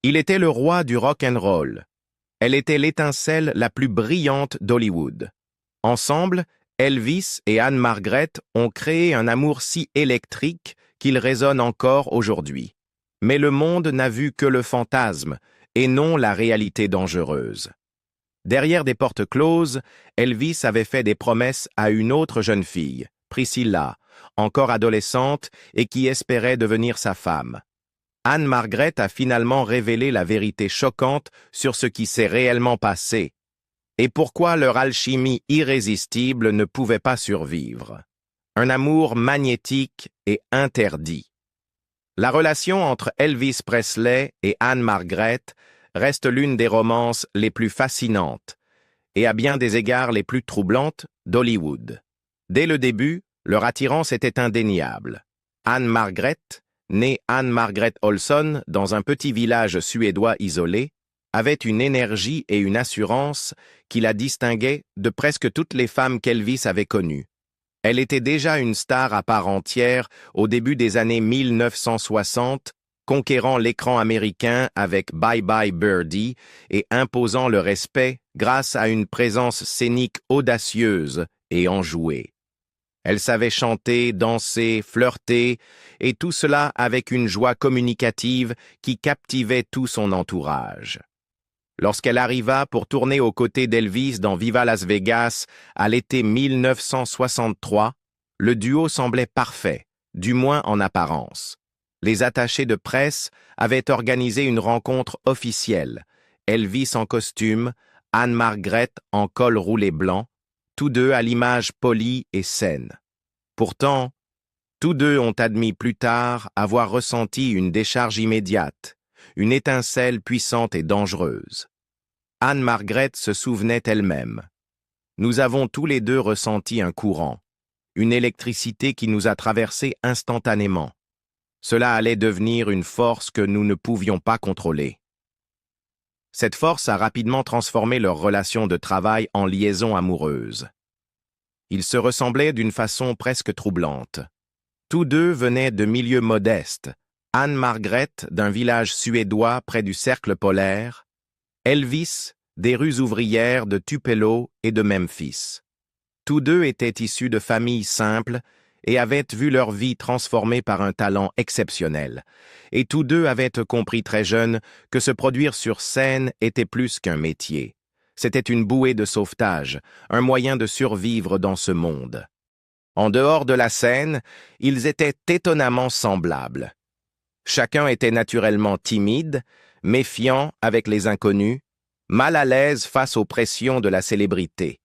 Il était le roi du rock and roll. Elle était l'étincelle la plus brillante d'Hollywood. Ensemble, Elvis et Anne-Margret ont créé un amour si électrique qu'il résonne encore aujourd'hui. Mais le monde n'a vu que le fantasme et non la réalité dangereuse. Derrière des portes closes, Elvis avait fait des promesses à une autre jeune fille, Priscilla, encore adolescente et qui espérait devenir sa femme. Anne-Margret a finalement révélé la vérité choquante sur ce qui s'est réellement passé et pourquoi leur alchimie irrésistible ne pouvait pas survivre. Un amour magnétique et interdit. La relation entre Elvis Presley et Anne-Margret reste l'une des romances les plus fascinantes et à bien des égards les plus troublantes d'Hollywood. Dès le début, leur attirance était indéniable. Anne-Margret, née Anne-Margret Olson dans un petit village suédois isolé, avait une énergie et une assurance qui la distinguaient de presque toutes les femmes qu'Elvis avait connues. Elle était déjà une star à part entière au début des années 1960, conquérant l'écran américain avec Bye Bye Birdie et imposant le respect grâce à une présence scénique audacieuse et enjouée. Elle savait chanter, danser, flirter, et tout cela avec une joie communicative qui captivait tout son entourage. Lorsqu'elle arriva pour tourner aux côtés d'Elvis dans Viva Las Vegas à l'été 1963, le duo semblait parfait, du moins en apparence. Les attachés de presse avaient organisé une rencontre officielle, Elvis en costume, Anne-Margret en col roulé blanc, tous deux à l'image polie et saine. Pourtant, tous deux ont admis plus tard avoir ressenti une décharge immédiate, une étincelle puissante et dangereuse. Anne-Margret se souvenait elle-même. Nous avons tous les deux ressenti un courant, une électricité qui nous a traversés instantanément. Cela allait devenir une force que nous ne pouvions pas contrôler. Cette force a rapidement transformé leur relation de travail en liaison amoureuse. Ils se ressemblaient d'une façon presque troublante. Tous deux venaient de milieux modestes, Anne-Margret d'un village suédois près du cercle polaire, Elvis des rues ouvrières de Tupelo et de Memphis. Tous deux étaient issus de familles simples et avaient vu leur vie transformée par un talent exceptionnel, et tous deux avaient compris très jeunes que se produire sur scène était plus qu'un métier. C'était une bouée de sauvetage, un moyen de survivre dans ce monde. En dehors de la scène, ils étaient étonnamment semblables. Chacun était naturellement timide, méfiant avec les inconnus, mal à l'aise face aux pressions de la célébrité.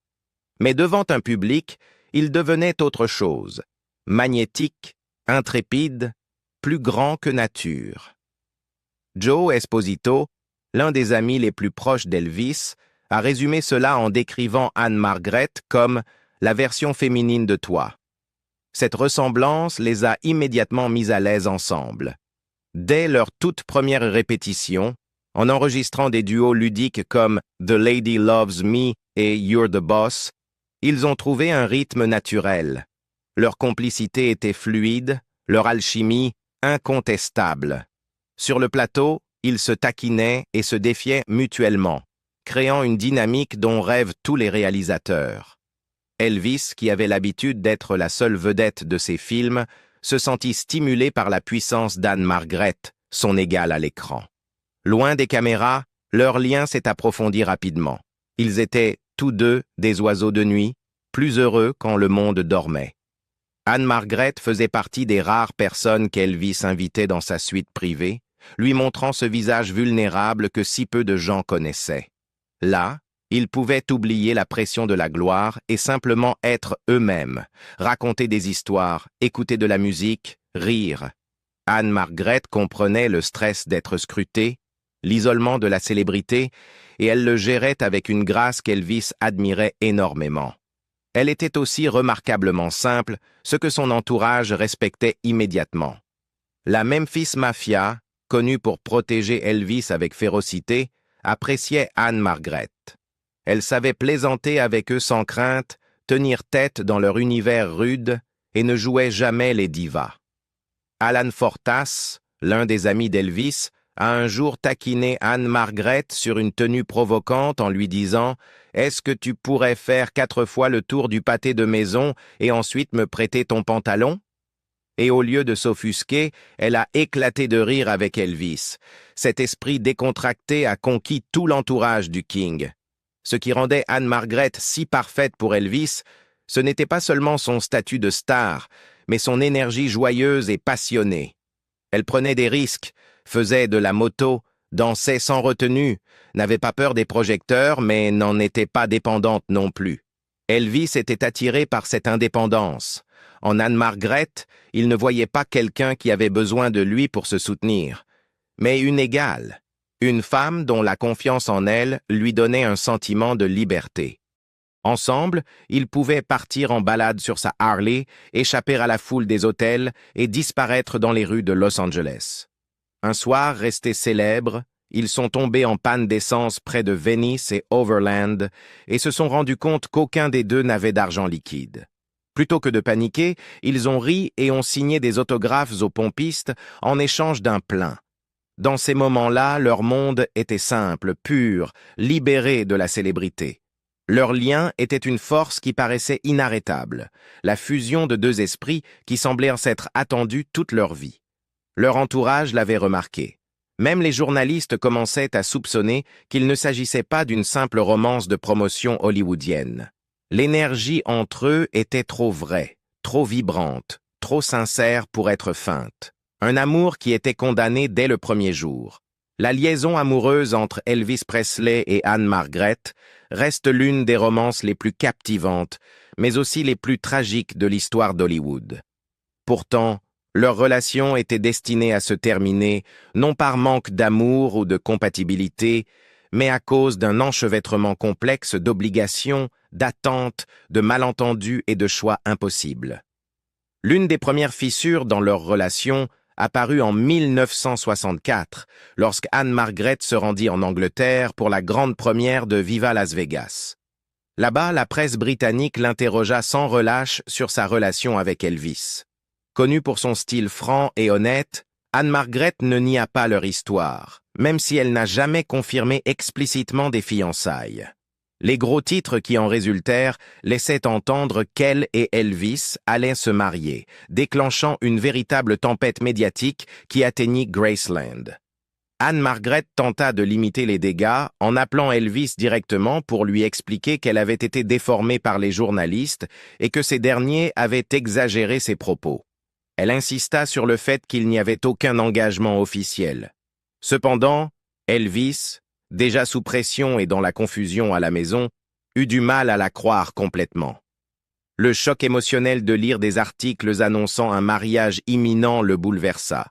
Mais devant un public, ils devenaient autre chose, magnétique, intrépide, plus grand que nature. Joe Esposito, l'un des amis les plus proches d'Elvis, a résumé cela en décrivant Anne-Margret comme la version féminine de toi. Cette ressemblance les a immédiatement mis à l'aise ensemble. Dès leur toute première répétition, en enregistrant des duos ludiques comme The Lady Loves Me et You're the Boss, ils ont trouvé un rythme naturel. Leur complicité était fluide, leur alchimie incontestable. Sur le plateau, ils se taquinaient et se défiaient mutuellement, créant une dynamique dont rêvent tous les réalisateurs. Elvis, qui avait l'habitude d'être la seule vedette de ses films, se sentit stimulé par la puissance d'Anne-Margret, son égale à l'écran. Loin des caméras, leur lien s'est approfondi rapidement. Ils étaient tous deux des oiseaux de nuit, plus heureux quand le monde dormait. Anne-Margret faisait partie des rares personnes qu'Elvis invitait dans sa suite privée, lui montrant ce visage vulnérable que si peu de gens connaissaient. Là, ils pouvaient oublier la pression de la gloire et simplement être eux-mêmes, raconter des histoires, écouter de la musique, rire. Anne-Margret comprenait le stress d'être scrutée, l'isolement de la célébrité, et elle le gérait avec une grâce qu'Elvis admirait énormément. Elle était aussi remarquablement simple, ce que son entourage respectait immédiatement. La Memphis Mafia, connue pour protéger Elvis avec férocité, appréciait Anne-Margret. Elle savait plaisanter avec eux sans crainte, tenir tête dans leur univers rude et ne jouait jamais les divas. Alan Fortas, l'un des amis d'Elvis, a un jour taquiné Anne-Margret sur une tenue provocante en lui disant « Est-ce que tu pourrais faire 4 fois le tour du pâté de maison et ensuite me prêter ton pantalon ?» Et au lieu de s'offusquer, elle a éclaté de rire avec Elvis. Cet esprit décontracté a conquis tout l'entourage du King. Ce qui rendait Anne-Margret si parfaite pour Elvis, ce n'était pas seulement son statut de star, mais son énergie joyeuse et passionnée. Elle prenait des risques, faisait de la moto, dansait sans retenue, n'avait pas peur des projecteurs, mais n'en était pas dépendante non plus. Elvis était attiré par cette indépendance. En Anne-Margret, il ne voyait pas quelqu'un qui avait besoin de lui pour se soutenir, mais une égale, une femme dont la confiance en elle lui donnait un sentiment de liberté. Ensemble, ils pouvaient partir en balade sur sa Harley, échapper à la foule des hôtels et disparaître dans les rues de Los Angeles. Un soir resté célèbre, ils sont tombés en panne d'essence près de Venice et Overland et se sont rendus compte qu'aucun des deux n'avait d'argent liquide. Plutôt que de paniquer, ils ont ri et ont signé des autographes aux pompistes en échange d'un plein. Dans ces moments-là, leur monde était simple, pur, libéré de la célébrité. Leur lien était une force qui paraissait inarrêtable, la fusion de deux esprits qui semblèrent s'être attendus toute leur vie. Leur entourage l'avait remarqué. Même les journalistes commençaient à soupçonner qu'il ne s'agissait pas d'une simple romance de promotion hollywoodienne. L'énergie entre eux était trop vraie, trop vibrante, trop sincère pour être feinte. Un amour qui était condamné dès le premier jour. La liaison amoureuse entre Elvis Presley et Anne-Margret reste l'une des romances les plus captivantes, mais aussi les plus tragiques de l'histoire d'Hollywood. Pourtant, leur relation était destinée à se terminer, non par manque d'amour ou de compatibilité, mais à cause d'un enchevêtrement complexe d'obligations, d'attentes, de malentendus et de choix impossibles. L'une des premières fissures dans leur relation apparut en 1964, lorsque Anne-Margret se rendit en Angleterre pour la grande première de Viva Las Vegas. Là-bas, la presse britannique l'interrogea sans relâche sur sa relation avec Elvis. Connue pour son style franc et honnête, Anne-Margret ne nia pas leur histoire, même si elle n'a jamais confirmé explicitement des fiançailles. Les gros titres qui en résultèrent laissaient entendre qu'elle et Elvis allaient se marier, déclenchant une véritable tempête médiatique qui atteignit Graceland. Anne-Margret tenta de limiter les dégâts en appelant Elvis directement pour lui expliquer qu'elle avait été déformée par les journalistes et que ces derniers avaient exagéré ses propos. Elle insista sur le fait qu'il n'y avait aucun engagement officiel. Cependant, Elvis, déjà sous pression et dans la confusion à la maison, eut du mal à la croire complètement. Le choc émotionnel de lire des articles annonçant un mariage imminent le bouleversa,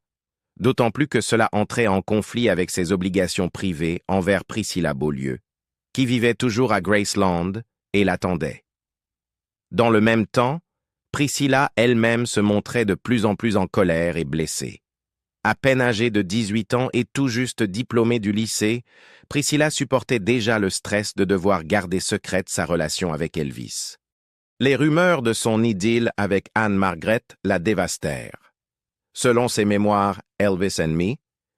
d'autant plus que cela entrait en conflit avec ses obligations privées envers Priscilla Beaulieu, qui vivait toujours à Graceland et l'attendait. Dans le même temps, Priscilla elle-même se montrait de plus en plus en colère et blessée. À peine âgée de 18 ans et tout juste diplômée du lycée, Priscilla supportait déjà le stress de devoir garder secrète sa relation avec Elvis. Les rumeurs de son idylle avec Anne-Margret la dévastèrent. Selon ses mémoires Elvis and Me,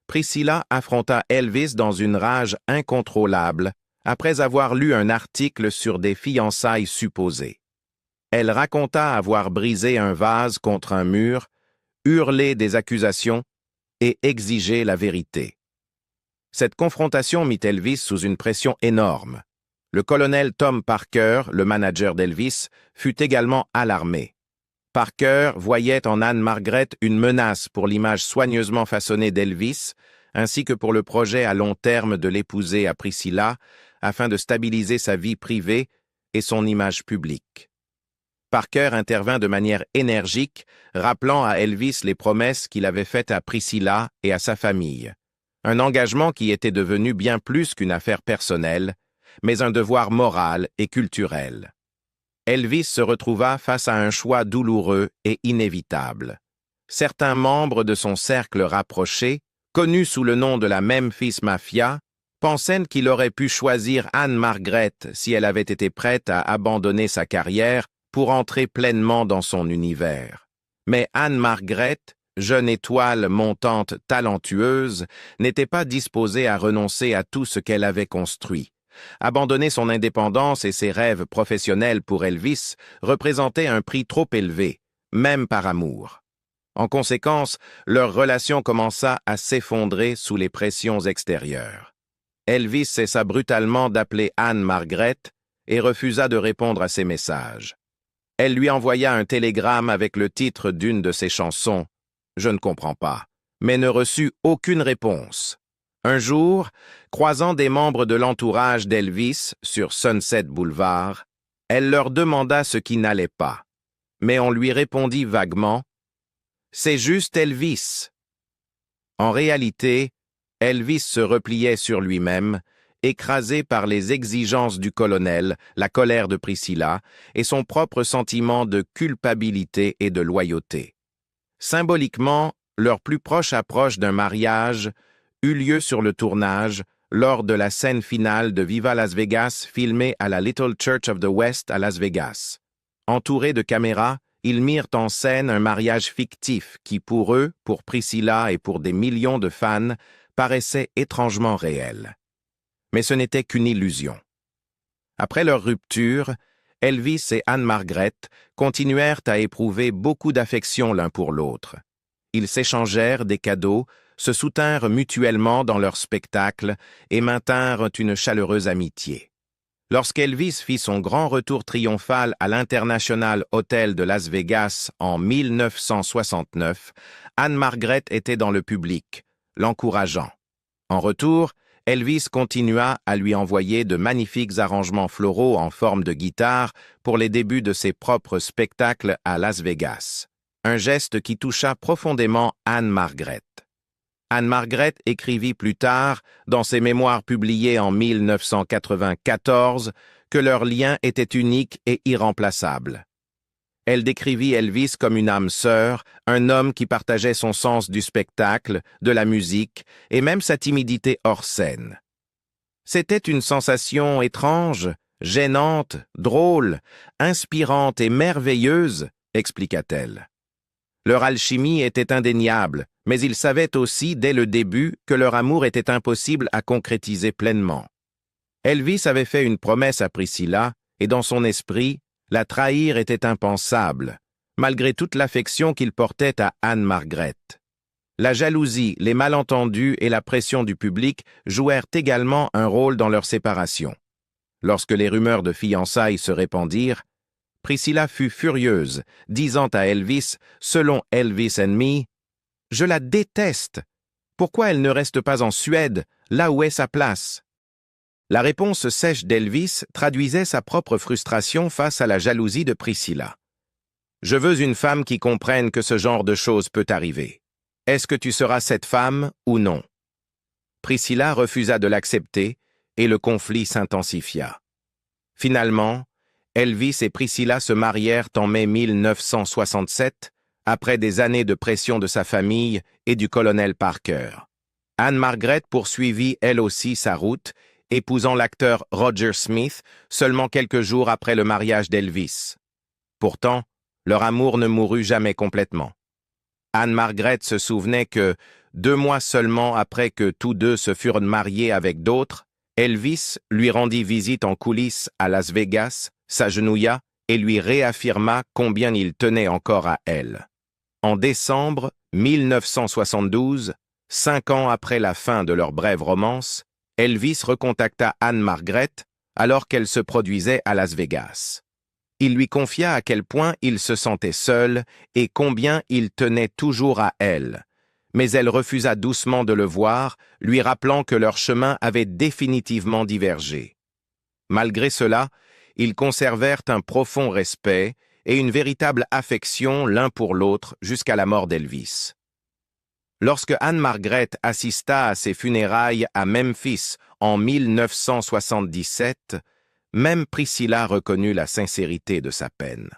Priscilla affronta Elvis dans une rage incontrôlable après avoir lu un article sur des fiançailles supposées. Elle raconta avoir brisé un vase contre un mur, hurlé des accusations et exigé la vérité. Cette confrontation mit Elvis sous une pression énorme. Le colonel Tom Parker, le manager d'Elvis, fut également alarmé. Parker voyait en Anne-Margret une menace pour l'image soigneusement façonnée d'Elvis, ainsi que pour le projet à long terme de l'épouser à Priscilla, afin de stabiliser sa vie privée et son image publique. Parker intervint de manière énergique, rappelant à Elvis les promesses qu'il avait faites à Priscilla et à sa famille. Un engagement qui était devenu bien plus qu'une affaire personnelle, mais un devoir moral et culturel. Elvis se retrouva face à un choix douloureux et inévitable. Certains membres de son cercle rapproché, connus sous le nom de la Memphis Mafia, pensaient qu'il aurait pu choisir Anne-Margret si elle avait été prête à abandonner sa carrière pour entrer pleinement dans son univers. Mais Anne-Margret, jeune étoile montante talentueuse, n'était pas disposée à renoncer à tout ce qu'elle avait construit. Abandonner son indépendance et ses rêves professionnels pour Elvis représentait un prix trop élevé, même par amour. En conséquence, leur relation commença à s'effondrer sous les pressions extérieures. Elvis cessa brutalement d'appeler Anne-Margret et refusa de répondre à ses messages. Elle lui envoya un télégramme avec le titre d'une de ses chansons, « Je ne comprends pas », mais ne reçut aucune réponse. Un jour, croisant des membres de l'entourage d'Elvis sur Sunset Boulevard, elle leur demanda ce qui n'allait pas, mais on lui répondit vaguement « C'est juste Elvis ». En réalité, Elvis se repliait sur lui-même, écrasé par les exigences du colonel, la colère de Priscilla et son propre sentiment de culpabilité et de loyauté. Symboliquement, leur plus proche approche d'un mariage eut lieu sur le tournage lors de la scène finale de Viva Las Vegas filmée à la Little Church of the West à Las Vegas. Entourés de caméras, ils mirent en scène un mariage fictif qui, pour eux, pour Priscilla et pour des millions de fans, paraissait étrangement réel. Mais ce n'était qu'une illusion. Après leur rupture, Elvis et Anne-Margret continuèrent à éprouver beaucoup d'affection l'un pour l'autre. Ils s'échangèrent des cadeaux, se soutinrent mutuellement dans leurs spectacles et maintinrent une chaleureuse amitié. Lorsqu'Elvis fit son grand retour triomphal à l'International Hotel de Las Vegas en 1969, Anne-Margret était dans le public, l'encourageant. En retour, Elvis continua à lui envoyer de magnifiques arrangements floraux en forme de guitare pour les débuts de ses propres spectacles à Las Vegas. Un geste qui toucha profondément Anne-Margret. Anne-Margret écrivit plus tard, dans ses mémoires publiées en 1994, que leur lien était unique et irremplaçable. Elle décrivit Elvis comme une âme sœur, un homme qui partageait son sens du spectacle, de la musique et même sa timidité hors scène. C'était une sensation étrange, gênante, drôle, inspirante et merveilleuse, expliqua-t-elle. Leur alchimie était indéniable, mais ils savaient aussi dès le début que leur amour était impossible à concrétiser pleinement. Elvis avait fait une promesse à Priscilla et dans son esprit, la trahir était impensable, malgré toute l'affection qu'il portait à Anne-Margret. La jalousie, les malentendus et la pression du public jouèrent également un rôle dans leur séparation. Lorsque les rumeurs de fiançailles se répandirent, Priscilla fut furieuse, disant à Elvis, selon Elvis and Me, « Je la déteste. Pourquoi elle ne reste pas en Suède, là où est sa place ?» La réponse sèche d'Elvis traduisait sa propre frustration face à la jalousie de Priscilla. « Je veux une femme qui comprenne que ce genre de choses peut arriver. Est-ce que tu seras cette femme ou non ?» Priscilla refusa de l'accepter et le conflit s'intensifia. Finalement, Elvis et Priscilla se marièrent en mai 1967, après des années de pression de sa famille et du colonel Parker. Anne-Margret poursuivit elle aussi sa route, épousant l'acteur Roger Smith seulement quelques jours après le mariage d'Elvis. Pourtant, leur amour ne mourut jamais complètement. Anne-Margret se souvenait que, 2 mois seulement après que tous deux se furent mariés avec d'autres, Elvis lui rendit visite en coulisses à Las Vegas, s'agenouilla et lui réaffirma combien il tenait encore à elle. En décembre 1972, 5 ans après la fin de leur brève romance, Elvis recontacta Anne-Margret alors qu'elle se produisait à Las Vegas. Il lui confia à quel point il se sentait seul et combien il tenait toujours à elle, mais elle refusa doucement de le voir, lui rappelant que leurs chemins avaient définitivement divergé. Malgré cela, ils conservèrent un profond respect et une véritable affection l'un pour l'autre jusqu'à la mort d'Elvis. Lorsque Anne-Margret assista à ses funérailles à Memphis en 1977, même Priscilla reconnut la sincérité de sa peine.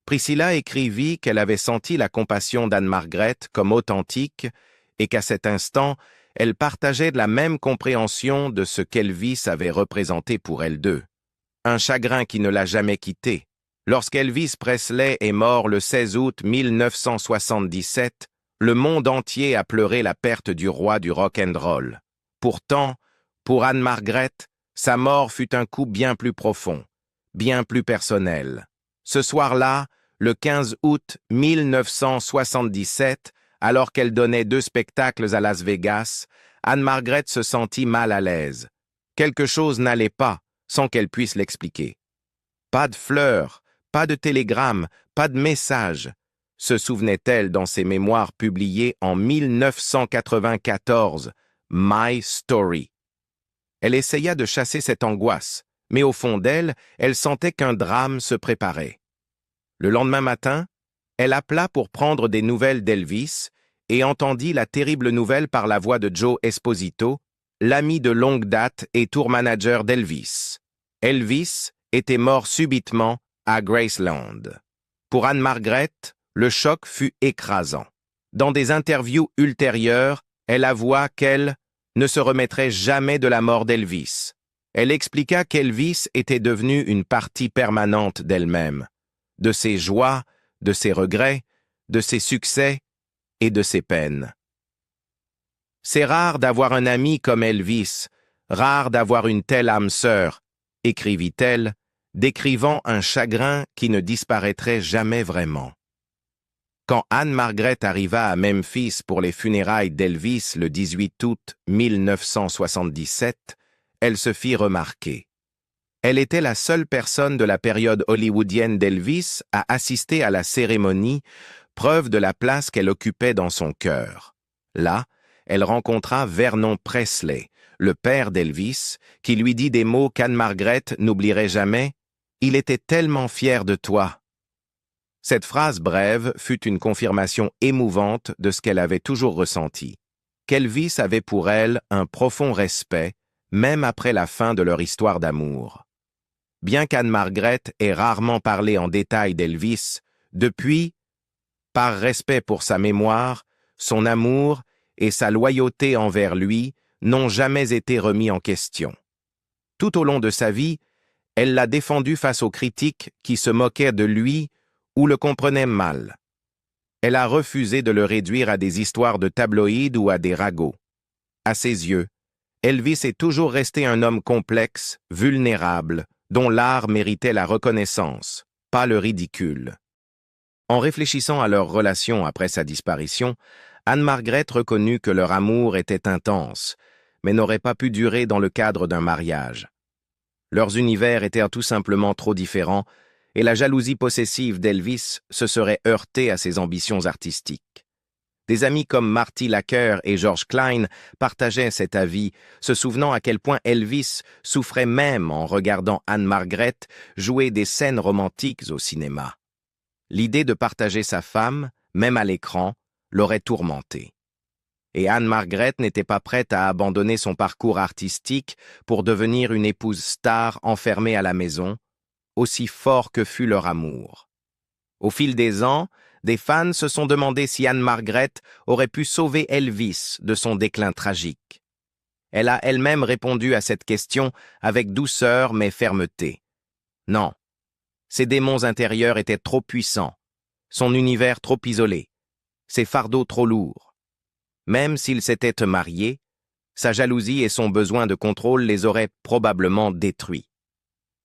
Priscilla écrivit qu'elle avait senti la compassion d'Anne-Margret comme authentique et qu'à cet instant, elle partageait la même compréhension de ce qu'Elvis avait représenté pour elles deux. Un chagrin qui ne l'a jamais quittée. Lorsqu'Elvis Presley est mort le 16 août 1977, Le monde entier a pleuré la perte du roi du rock and roll. Pourtant, pour Anne-Margret, sa mort fut un coup bien plus profond, bien plus personnel. Ce soir-là, le 15 août 1977, alors qu'elle donnait 2 spectacles à Las Vegas, Anne-Margret se sentit mal à l'aise. Quelque chose n'allait pas, sans qu'elle puisse l'expliquer. Pas de fleurs, pas de télégramme, pas de message, se souvenait-elle dans ses mémoires publiées en 1994, My Story. Elle essaya de chasser cette angoisse, mais au fond d'elle, elle sentait qu'un drame se préparait. Le lendemain matin, elle appela pour prendre des nouvelles d'Elvis et entendit la terrible nouvelle par la voix de Joe Esposito, l'ami de longue date et tour manager d'Elvis. Elvis était mort subitement à Graceland. Pour Anne-Margret, le choc fut écrasant. Dans des interviews ultérieures, elle avoua qu'elle ne se remettrait jamais de la mort d'Elvis. Elle expliqua qu'Elvis était devenu une partie permanente d'elle-même, de ses joies, de ses regrets, de ses succès et de ses peines. C'est rare d'avoir un ami comme Elvis, rare d'avoir une telle âme sœur, écrivit-elle, décrivant un chagrin qui ne disparaîtrait jamais vraiment. Quand Anne-Margret arriva à Memphis pour les funérailles d'Elvis le 18 août 1977, elle se fit remarquer. Elle était la seule personne de la période hollywoodienne d'Elvis à assister à la cérémonie, preuve de la place qu'elle occupait dans son cœur. Là, elle rencontra Vernon Presley, le père d'Elvis, qui lui dit des mots qu'Anne-Margret n'oublierait jamais. « Il était tellement fier de toi ». Cette phrase brève fut une confirmation émouvante de ce qu'elle avait toujours ressenti, qu'Elvis avait pour elle un profond respect, même après la fin de leur histoire d'amour. Bien qu'Anne-Margret ait rarement parlé en détail d'Elvis, depuis, par respect pour sa mémoire, son amour et sa loyauté envers lui n'ont jamais été remis en question. Tout au long de sa vie, elle l'a défendu face aux critiques qui se moquaient de lui ou le comprenaient mal. Elle a refusé de le réduire à des histoires de tabloïds ou à des ragots. À ses yeux, Elvis est toujours resté un homme complexe, vulnérable, dont l'art méritait la reconnaissance, pas le ridicule. En réfléchissant à leur relation après sa disparition, Anne-Margret reconnut que leur amour était intense, mais n'aurait pas pu durer dans le cadre d'un mariage. Leurs univers étaient tout simplement trop différents, et la jalousie possessive d'Elvis se serait heurtée à ses ambitions artistiques. Des amis comme Marty Lacker et George Klein partageaient cet avis, se souvenant à quel point Elvis souffrait même en regardant Anne-Margret jouer des scènes romantiques au cinéma. L'idée de partager sa femme, même à l'écran, l'aurait tourmenté. Et Anne-Margret n'était pas prête à abandonner son parcours artistique pour devenir une épouse star enfermée à la maison, aussi fort que fut leur amour. Au fil des ans, des fans se sont demandé si Anne-Margret aurait pu sauver Elvis de son déclin tragique. Elle a elle-même répondu à cette question avec douceur mais fermeté. Non, ses démons intérieurs étaient trop puissants, son univers trop isolé, ses fardeaux trop lourds. Même s'ils s'étaient mariés, sa jalousie et son besoin de contrôle les auraient probablement détruits.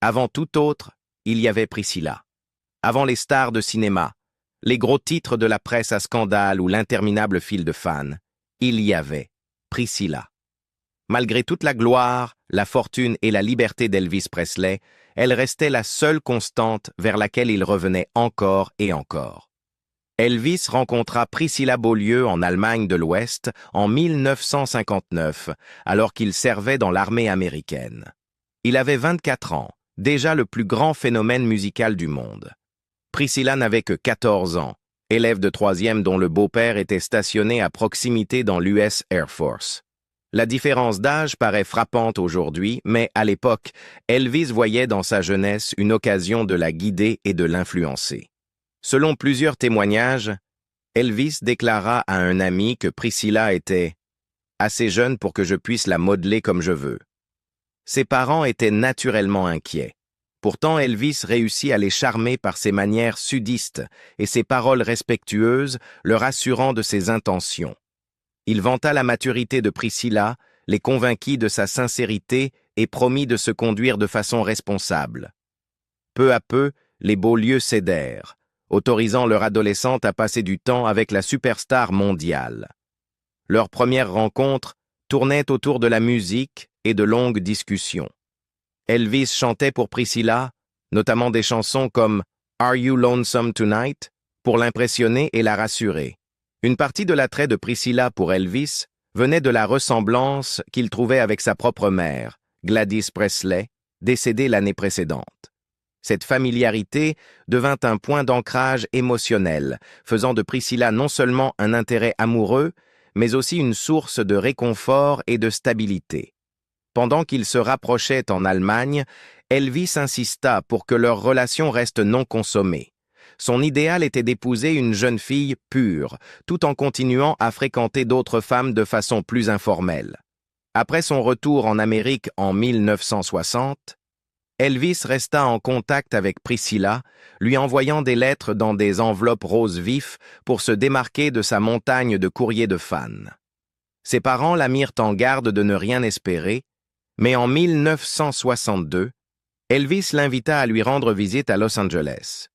Avant tout autre, il y avait Priscilla. Avant les stars de cinéma, les gros titres de la presse à scandale ou l'interminable file de fans, il y avait Priscilla. Malgré toute la gloire, la fortune et la liberté d'Elvis Presley, elle restait la seule constante vers laquelle il revenait encore et encore. Elvis rencontra Priscilla Beaulieu en Allemagne de l'Ouest en 1959, alors qu'il servait dans l'armée américaine. Il avait 24 ans, déjà le plus grand phénomène musical du monde. Priscilla n'avait que 14 ans, élève de 3e dont le beau-père était stationné à proximité dans l'US Air Force. La différence d'âge paraît frappante aujourd'hui, mais à l'époque, Elvis voyait dans sa jeunesse une occasion de la guider et de l'influencer. Selon plusieurs témoignages, Elvis déclara à un ami que Priscilla était assez jeune pour que je puisse la modeler comme je veux. Ses parents étaient naturellement inquiets. Pourtant, Elvis réussit à les charmer par ses manières sudistes et ses paroles respectueuses, leur assurant de ses intentions. Il vanta la maturité de Priscilla, les convainquit de sa sincérité et promit de se conduire de façon responsable. Peu à peu, les beaux lieux cédèrent, autorisant leur adolescente à passer du temps avec la superstar mondiale. Leur première rencontre tournait autour de la musique et de longues discussions. Elvis chantait pour Priscilla, notamment des chansons comme « Are You Lonesome Tonight ?» pour l'impressionner et la rassurer. Une partie de l'attrait de Priscilla pour Elvis venait de la ressemblance qu'il trouvait avec sa propre mère, Gladys Presley, décédée l'année précédente. Cette familiarité devint un point d'ancrage émotionnel, faisant de Priscilla non seulement un intérêt amoureux, mais aussi une source de réconfort et de stabilité. Pendant qu'ils se rapprochaient en Allemagne, Elvis insista pour que leur relation reste non consommée. Son idéal était d'épouser une jeune fille pure, tout en continuant à fréquenter d'autres femmes de façon plus informelle. Après son retour en Amérique en 1960, Elvis resta en contact avec Priscilla, lui envoyant des lettres dans des enveloppes roses vifs pour se démarquer de sa montagne de courriers de fans. Ses parents la mirent en garde de ne rien espérer, mais en 1962, Elvis l'invita à lui rendre visite à Los Angeles.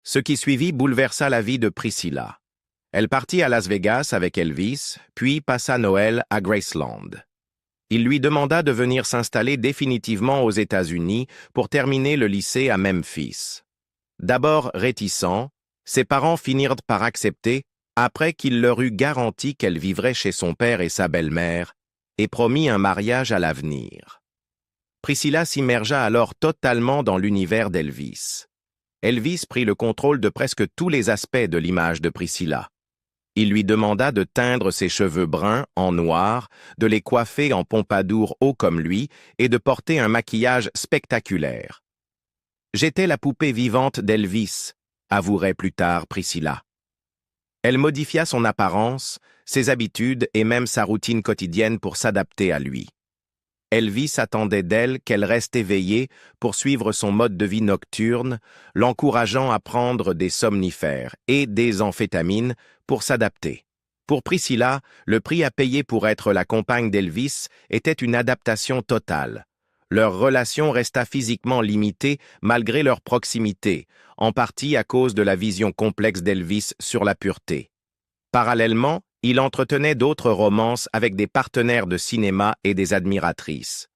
Ce qui suivit bouleversa la vie de Priscilla. Elle partit à Las Vegas avec Elvis, puis passa Noël à Graceland. Il lui demanda de venir s'installer définitivement aux États-Unis pour terminer le lycée à Memphis. D'abord réticents, ses parents finirent par accepter après qu'il leur eut garanti qu'elle vivrait chez son père et sa belle-mère et promis un mariage à l'avenir. Priscilla s'immergea alors totalement dans l'univers d'Elvis. Elvis prit le contrôle de presque tous les aspects de l'image de Priscilla. Il lui demanda de teindre ses cheveux bruns en noir, de les coiffer en pompadour haut comme lui et de porter un maquillage spectaculaire. « J'étais la poupée vivante d'Elvis », avouerait plus tard Priscilla. Elle modifia son apparence, ses habitudes et même sa routine quotidienne pour s'adapter à lui. Elvis attendait d'elle qu'elle reste éveillée pour suivre son mode de vie nocturne, l'encourageant à prendre des somnifères et des amphétamines pour s'adapter. Pour Priscilla, le prix à payer pour être la compagne d'Elvis était une adaptation totale. Leur relation resta physiquement limitée malgré leur proximité, en partie à cause de la vision complexe d'Elvis sur la pureté. Parallèlement, il entretenait d'autres romances avec des partenaires de cinéma et des admiratrices.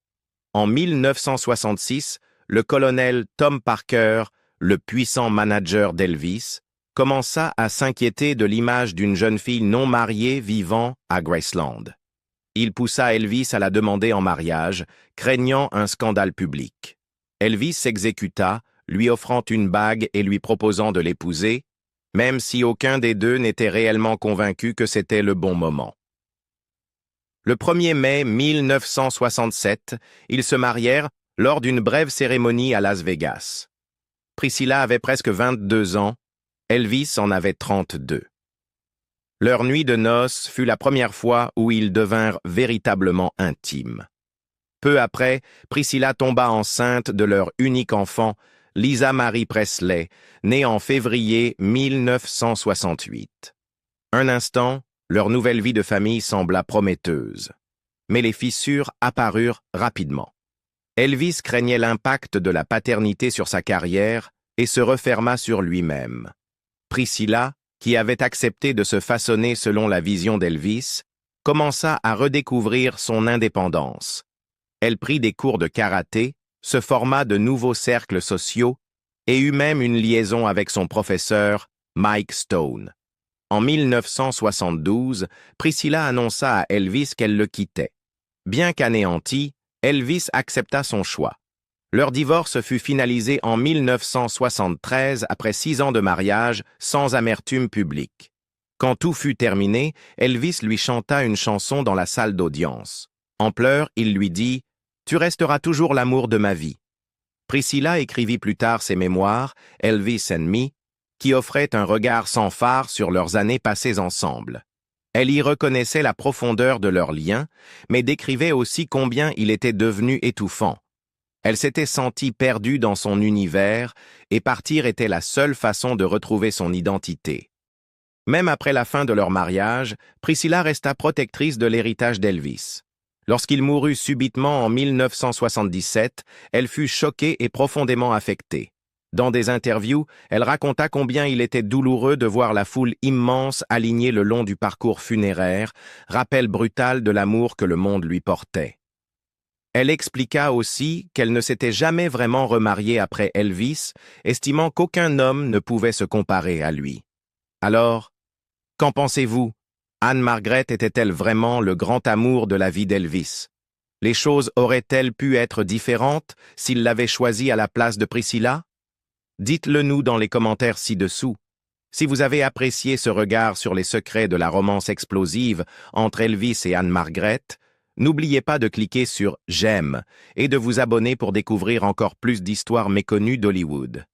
En 1966, le colonel Tom Parker, le puissant manager d'Elvis, commença à s'inquiéter de l'image d'une jeune fille non mariée vivant à Graceland. Il poussa Elvis à la demander en mariage, craignant un scandale public. Elvis s'exécuta, lui offrant une bague et lui proposant de l'épouser, même si aucun des deux n'était réellement convaincu que c'était le bon moment. Le 1er mai 1967, ils se marièrent lors d'une brève cérémonie à Las Vegas. Priscilla avait presque 22 ans, Elvis en avait 32. Leur nuit de noces fut la première fois où ils devinrent véritablement intimes. Peu après, Priscilla tomba enceinte de leur unique enfant, Lisa Marie Presley, née en février 1968. Un instant, leur nouvelle vie de famille sembla prometteuse. Mais les fissures apparurent rapidement. Elvis craignait l'impact de la paternité sur sa carrière et se referma sur lui-même. Priscilla, qui avait accepté de se façonner selon la vision d'Elvis, commença à redécouvrir son indépendance. Elle prit des cours de karaté, se forma de nouveaux cercles sociaux et eut même une liaison avec son professeur, Mike Stone. En 1972, Priscilla annonça à Elvis qu'elle le quittait. Bien qu'anéanti, Elvis accepta son choix. Leur divorce fut finalisé en 1973 après 6 ans de mariage sans amertume publique. Quand tout fut terminé, Elvis lui chanta une chanson dans la salle d'audience. En pleurs, il lui dit « Tu resteras toujours l'amour de ma vie ». Priscilla écrivit plus tard ses mémoires, Elvis and Me, qui offraient un regard sans fard sur leurs années passées ensemble. Elle y reconnaissait la profondeur de leur lien, mais décrivait aussi combien il était devenu étouffant. Elle s'était sentie perdue dans son univers et partir était la seule façon de retrouver son identité. Même après la fin de leur mariage, Priscilla resta protectrice de l'héritage d'Elvis. Lorsqu'il mourut subitement en 1977, elle fut choquée et profondément affectée. Dans des interviews, elle raconta combien il était douloureux de voir la foule immense alignée le long du parcours funéraire, rappel brutal de l'amour que le monde lui portait. Elle expliqua aussi qu'elle ne s'était jamais vraiment remariée après Elvis, estimant qu'aucun homme ne pouvait se comparer à lui. Alors, qu'en pensez-vous? Anne-Margret était-elle vraiment le grand amour de la vie d'Elvis? Les choses auraient-elles pu être différentes s'il l'avait choisie à la place de Priscilla? Dites-le nous dans les commentaires ci-dessous. Si vous avez apprécié ce regard sur les secrets de la romance explosive entre Elvis et Anne-Margret, n'oubliez pas de cliquer sur « J'aime » et de vous abonner pour découvrir encore plus d'histoires méconnues d'Hollywood.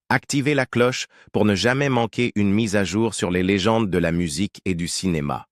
Activez la cloche pour ne jamais manquer une mise à jour sur les légendes de la musique et du cinéma.